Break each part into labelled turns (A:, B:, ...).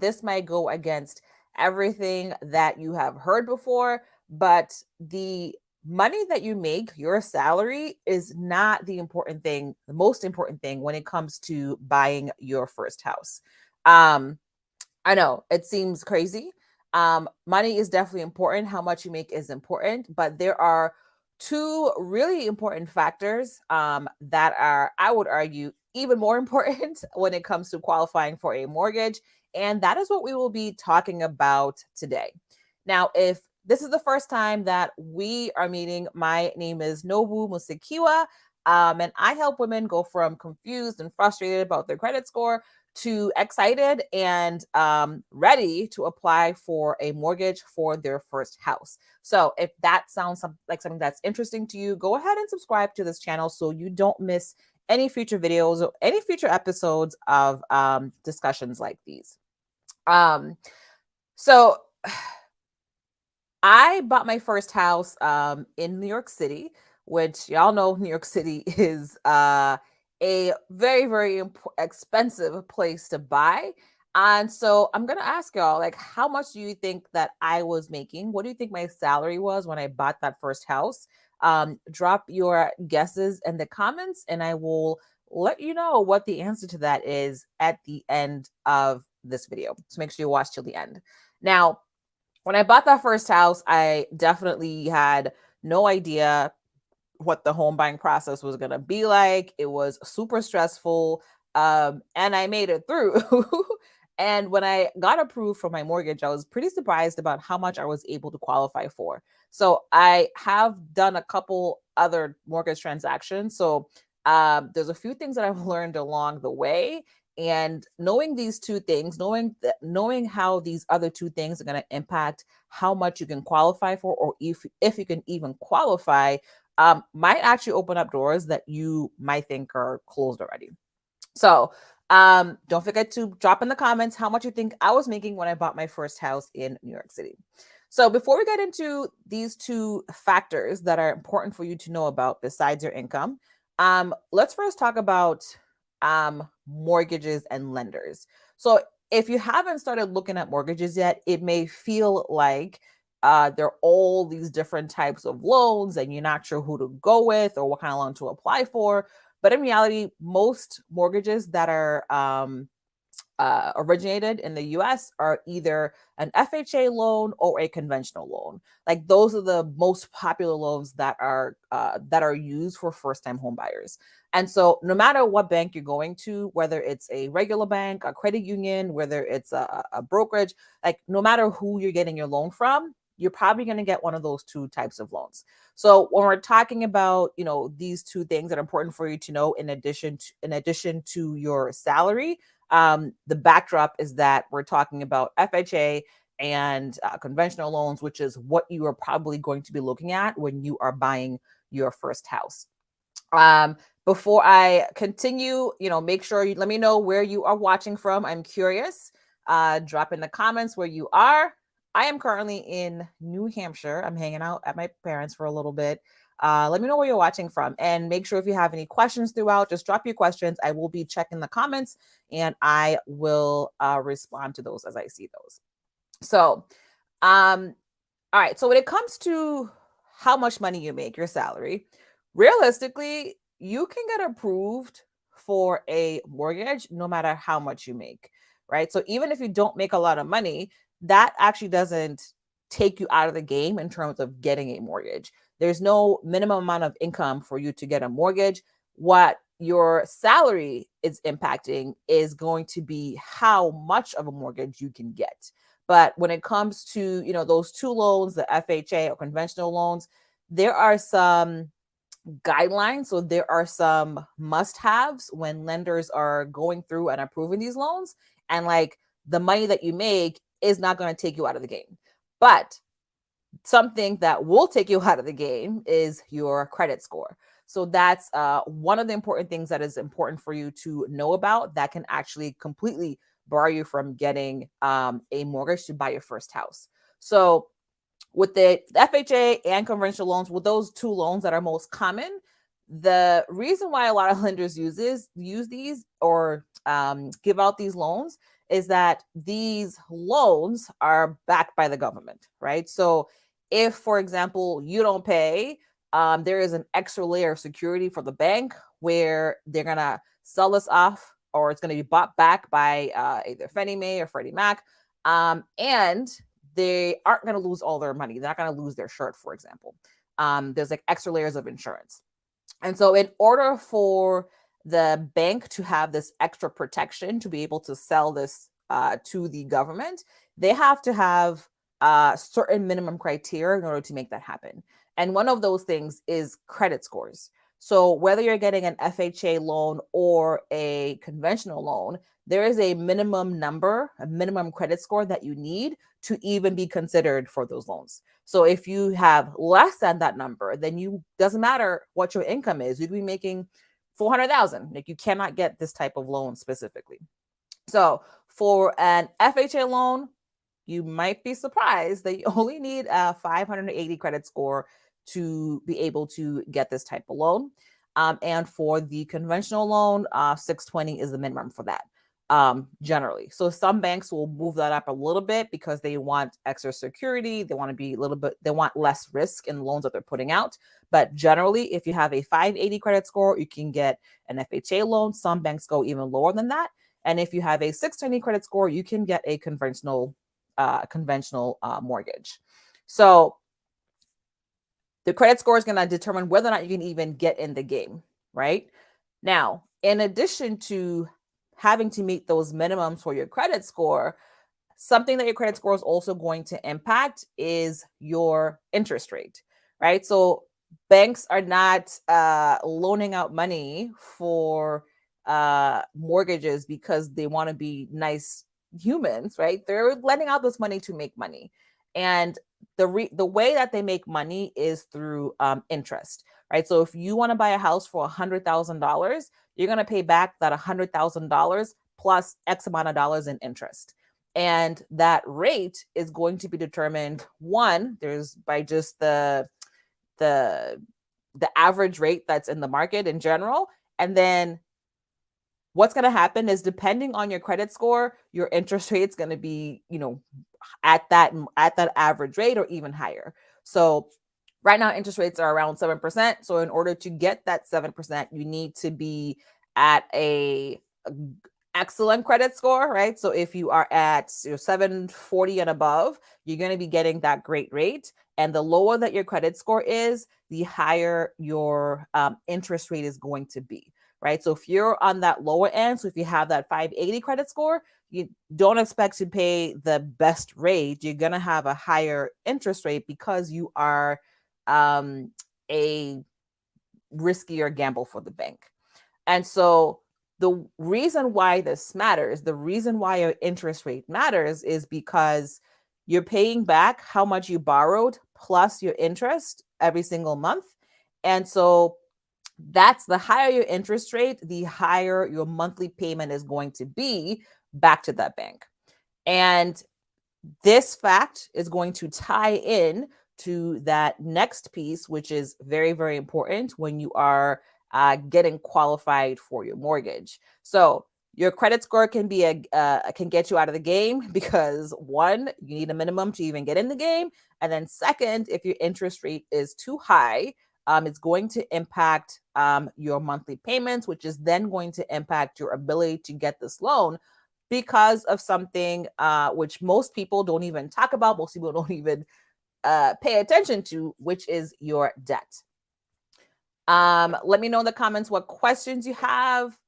A: this might go against everything that you have heard before, but the money that you make, your salary, is not the important thing, the most important thing when it comes to buying your first house. Um, I know it seems crazy. Money is definitely important. How much you make is important, but there are two really important factors that are, I would argue, even more important when it comes to qualifying for a mortgage. And that is what we will be talking about today. Now, if this is the first time that we are meeting, my name is Nobu Musekiwa, and I help women go from confused and frustrated about their credit score to excited and ready to apply for a mortgage for their first house. So if that sounds like something that's interesting to you, go ahead and subscribe to this channel so you don't miss any future videos or any future episodes of discussions like these. So I bought my first house in New York City, which y'all know New York City is a very, very expensive place to buy. And so I'm going to ask y'all, like, how much do you think that I was making? What do you think my salary was when I bought that first house? Drop your guesses in the comments, and I will let you know what the answer to that is at the end of this video. So make sure you watch till the end. Now, when I bought that first house, I definitely had no idea what the home buying process was going to be like. It was super stressful. And I made it through. And when I got approved for my mortgage, I was pretty surprised about how much I was able to qualify for. So I have done a couple other mortgage transactions. So there's a few things that I've learned along the way. And knowing these two things, knowing how these other two things are going to impact how much you can qualify for, or if you can even qualify, might actually open up doors that you might think are closed already. So don't forget to drop in the comments how much you think I was making when I bought my first house in New York City. So before we get into these two factors that are important for you to know about besides your income, let's first talk about mortgages and lenders. So if you haven't started looking at mortgages yet, it may feel like there are all these different types of loans and you're not sure who to go with or what kind of loan to apply for. But in reality, most mortgages that are originated in the US are either an FHA loan or a conventional loan. Like those are the most popular loans that are used for first-time home buyers. And so no matter what bank you're going to, whether it's a regular bank, a credit union, whether it's a brokerage, like no matter who you're getting your loan from, you're probably going to get one of those two types of loans. So when we're talking about, these two things that are important for you to know in addition to your salary, the backdrop is that we're talking about FHA and conventional loans, which is what you are probably going to be looking at when you are buying your first house. Before I continue, make sure you let me know where you are watching from. I'm curious. Drop in the comments where you are. I am currently in New Hampshire. I'm hanging out at my parents for a little bit. Let me know where you're watching from, and make sure if you have any questions throughout, just drop your questions. I will be checking the comments and I will respond to those as I see those. So, all right. So when it comes to how much money you make, your salary, realistically, you can get approved for a mortgage no matter how much you make, right? So even if you don't make a lot of money, that actually doesn't take you out of the game in terms of getting a mortgage. There's no minimum amount of income for you to get a mortgage. What your salary is impacting is going to be how much of a mortgage you can get. But when it comes to, those two loans, the FHA or conventional loans, there are some guidelines. So there are some must-haves when lenders are going through and approving these loans. And like the money that you make is not going to take you out of the game. But something that will take you out of the game is your credit score. So that's one of the important things that is important for you to know about that can actually completely bar you from getting a mortgage to buy your first house. So with the FHA and conventional loans, with those two loans that are most common, the reason why a lot of lenders use these or give out these loans is that these loans are backed by the government, right? So if, for example, you don't pay, there is an extra layer of security for the bank where they're going to sell this off, or it's going to be bought back by either Fannie Mae or Freddie Mac. And they aren't going to lose all their money. They're not going to lose their shirt, for example. There's like extra layers of insurance. And so, in order for the bank to have this extra protection to be able to sell this to the government, they have to have certain minimum criteria in order to make that happen. And one of those things is credit scores. So, whether you're getting an FHA loan or a conventional loan, there is a minimum number, a minimum credit score that you need to even be considered for those loans. So if you have less than that number, then you doesn't matter what your income is. You'd be making 400,000. Like, you cannot get this type of loan specifically. So for an FHA loan, you might be surprised that you only need a 580 credit score to be able to get this type of loan. And for the conventional loan, 620 is the minimum for that. Generally. So some banks will move that up a little bit because they want extra security. They want to be a little bit, they want less risk in loans that they're putting out. But generally, if you have a 580 credit score, you can get an FHA loan. Some banks go even lower than that. And if you have a 620 credit score, you can get a conventional mortgage. So the credit score is going to determine whether or not you can even get in the game, right? Now, in addition to having to meet those minimums for your credit score, something that your credit score is also going to impact is your interest rate, right? So banks are not loaning out money for mortgages because they want to be nice humans, right? They're lending out this money to make money. And the way that they make money is through interest, right? So if you want to buy a house for $100,000, you're going to pay back that $100,000 plus X amount of dollars in interest. And that rate is going to be determined, one, there's by just the average rate that's in the market in general. And then what's going to happen is, depending on your credit score, your interest rate is going to be, at that average rate or even higher. So right now, interest rates are around 7%. So in order to get that 7%, you need to be at a excellent credit score, right? So if you are at 740 and above, you're going to be getting that great rate. And the lower that your credit score is, the higher your interest rate is going to be, right? So if you're on that lower end, so if you have that 580 credit score, you don't expect to pay the best rate. You're going to have a higher interest rate because you are a riskier gamble for the bank. And so the reason why this matters, the reason why your interest rate matters, is because you're paying back how much you borrowed plus your interest every single month. And so that's, the higher your interest rate, the higher your monthly payment is going to be back to that bank. And this fact is going to tie in to that next piece, which is very, very important when you are getting qualified for your mortgage. So your credit score can be can get you out of the game because, one, you need a minimum to even get in the game, and then second, if your interest rate is too high, it's going to impact your monthly payments, which is then going to impact your ability to get this loan because of something which most people don't even talk about, most people don't even pay attention to, which is your debt. Let me know in the comments what questions you have.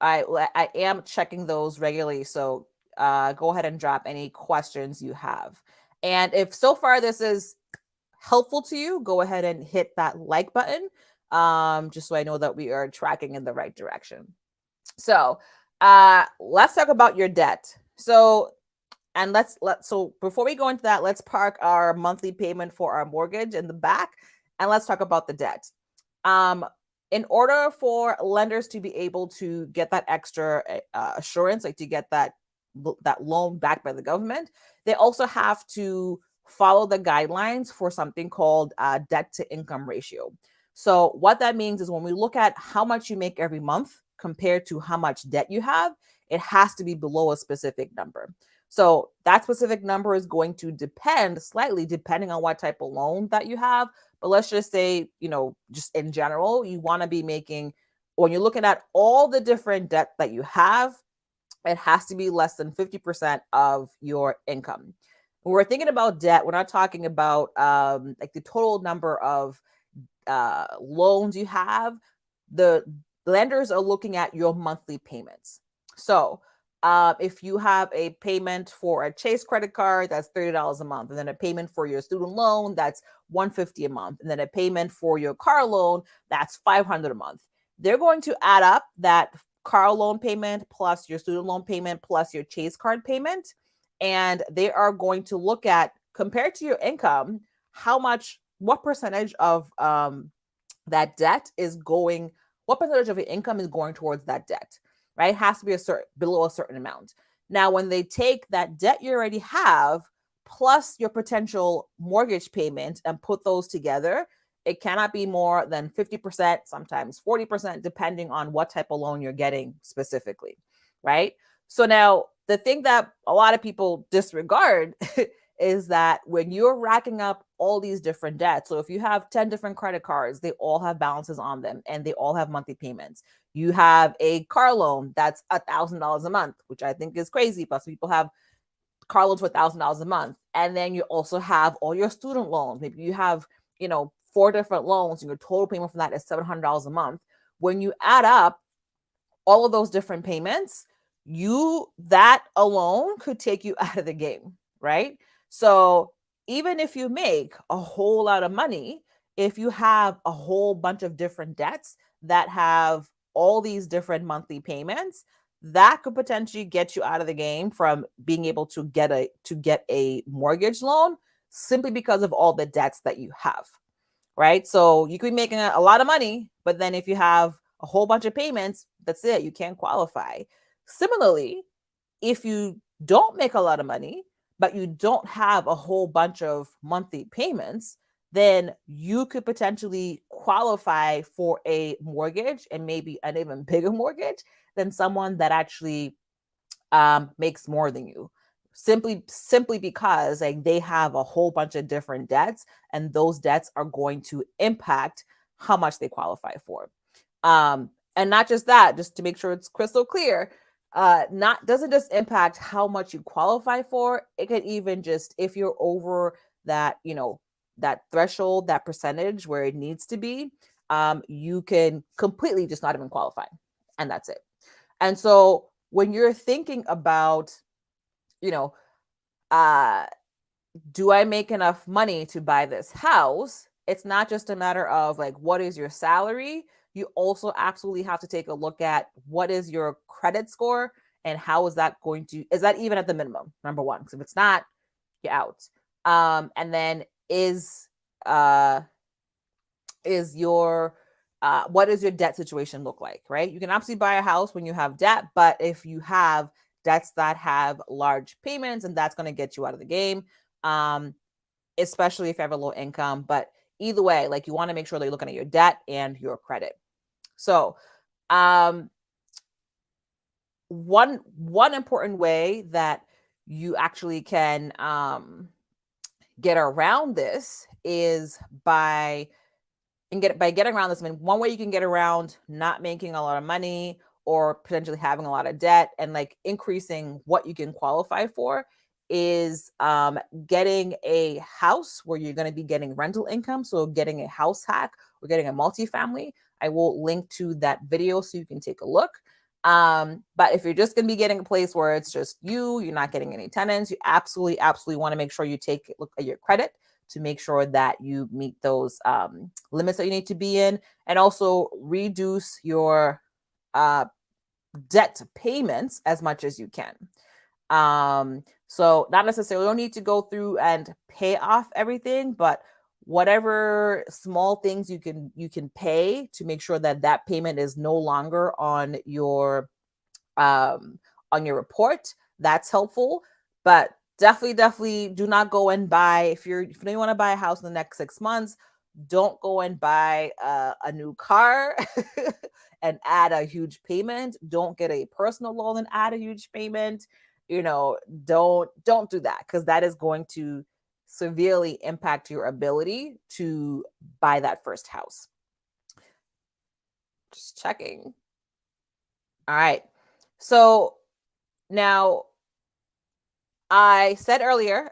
A: I am checking those regularly, so go ahead and drop any questions you have. And if so far this is helpful to you, go ahead and hit that like button, just so I know that we are tracking in the right direction. So let's talk about your debt. So before we go into that, let's park our monthly payment for our mortgage in the back, and let's talk about the debt. In order for lenders to be able to get that extra assurance, like to get that loan backed by the government, they also have to follow the guidelines for something called debt to income ratio. So what that means is, when we look at how much you make every month compared to how much debt you have, it has to be below a specific number. So that specific number is going to depend slightly depending on what type of loan that you have. But let's just say, just in general, you want to be making, when you're looking at all the different debt that you have, it has to be less than 50% of your income. When we're thinking about debt, we're not talking about like the total number of loans you have. The lenders are looking at your monthly payments. So if you have a payment for a Chase credit card, that's $30 a month, and then a payment for your student loan, that's $150 a month, and then a payment for your car loan, that's $500 a month. They're going to add up that car loan payment plus your student loan payment plus your Chase card payment, and they are going to look at, compared to your income, what percentage of that debt is going, what percentage of your income is going towards that debt, right? It has to be below a certain amount. Now, when they take that debt you already have plus your potential mortgage payment and put those together, it cannot be more than 50%, sometimes 40%, depending on what type of loan you're getting specifically, right? So now the thing that a lot of people disregard is that when you're racking up all these different debts, so if you have 10 different credit cards, they all have balances on them and they all have monthly payments. You have a car loan that's $1,000 a month, which I think is crazy. Plus, people have car loans for $1,000 a month. And then you also have all your student loans. Maybe you have, 4 different loans and your total payment for that is $700 a month. When you add up all of those different payments, that alone could take you out of the game, right? So even if you make a whole lot of money, if you have a whole bunch of different debts that have all these different monthly payments, that could potentially get you out of the game from being able to get a mortgage loan simply because of all the debts that you have, right? So you could be making a lot of money, but then if you have a whole bunch of payments, that's it, you can't qualify. Similarly, if you don't make a lot of money, but you don't have a whole bunch of monthly payments, then you could potentially qualify for a mortgage, and maybe an even bigger mortgage than someone that actually makes more than you. Simply because like they have a whole bunch of different debts, and those debts are going to impact how much they qualify for. And not just that, just to make sure it's crystal clear, doesn't just impact how much you qualify for. It could even just, if you're over that, that threshold, that percentage where it needs to be, you can completely just not even qualify, and that's it. And so when you're thinking about, do I make enough money to buy this house? It's not just a matter of like, what is your salary? You also absolutely have to take a look at what is your credit score and how is that is that even at the minimum? Number one, because if it's not, you're out. And then is your what does your debt situation look like, right? You can absolutely buy a house when you have debt, but if you have debts that have large payments, and that's going to get you out of the game, especially if you have a low income. But either way, like, you want to make sure that you're looking at your debt and your credit. So one important way that you actually can get around this is by getting around this. I mean, one way you can get around not making a lot of money or potentially having a lot of debt and like increasing what you can qualify for is getting a house where you're going to be getting rental income. So getting a house hack or getting a multifamily. I will link to that video so you can take a look. But if you're just going to be getting a place where it's just you're not getting any tenants, you absolutely want to make sure you look at your credit to make sure that you meet those limits that you need to be in, and also reduce your debt payments as much as you can. So not necessarily, you don't need to go through and pay off everything, but whatever small things you can pay to make sure that payment is no longer on your report, that's helpful. But definitely do not go and buy, if you want to buy a house in the next 6 months, Don't go and buy a new car and add a huge payment. Don't get a personal loan and add a huge payment. Don't do that, because that is going to severely impact your ability to buy that first house. Just checking. All right. So now, I said earlier,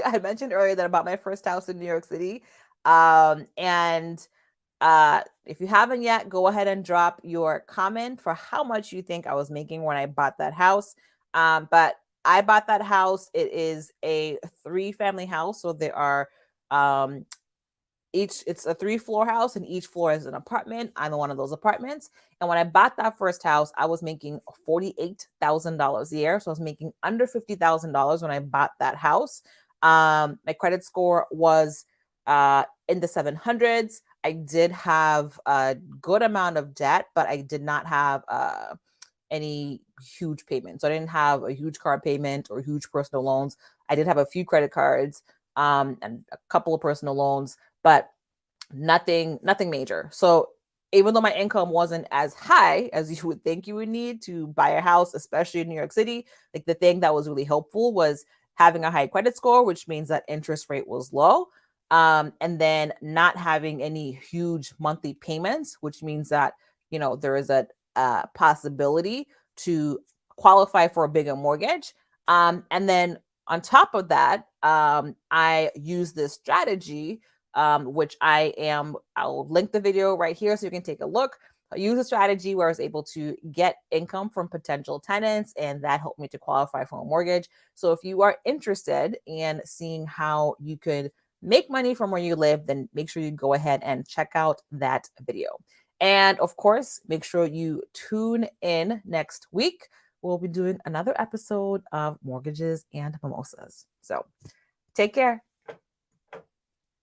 A: I mentioned earlier that I bought my first house in New York City. And if you haven't yet, go ahead and drop your comment for how much you think I was making when I bought that house. But I bought that house. It is a 3-family house. So there are it's a 3-floor house, and each floor is an apartment. I'm in one of those apartments. And when I bought that first house, I was making $48,000 a year. So I was making under $50,000 when I bought that house. My credit score was in the 700s. I did have a good amount of debt, but I did not have any huge payments. So I didn't have a huge car payment or huge personal loans. I did have a few credit cards and a couple of personal loans, but nothing major. So even though my income wasn't as high as you would think you would need to buy a house, especially in New York City, like the thing that was really helpful was having a high credit score, which means that interest rate was low. And then not having any huge monthly payments, which means that, there is a possibility to qualify for a bigger mortgage. And then on top of that, I use this strategy, which I'll link the video right here so you can take a look. I use a strategy where I was able to get income from potential tenants, and that helped me to qualify for a mortgage. So if you are interested in seeing how you could make money from where you live, then make sure you go ahead and check out that video. And of course, make sure you tune in next week. We'll be doing another episode of Mortgages and Mimosas. So take care.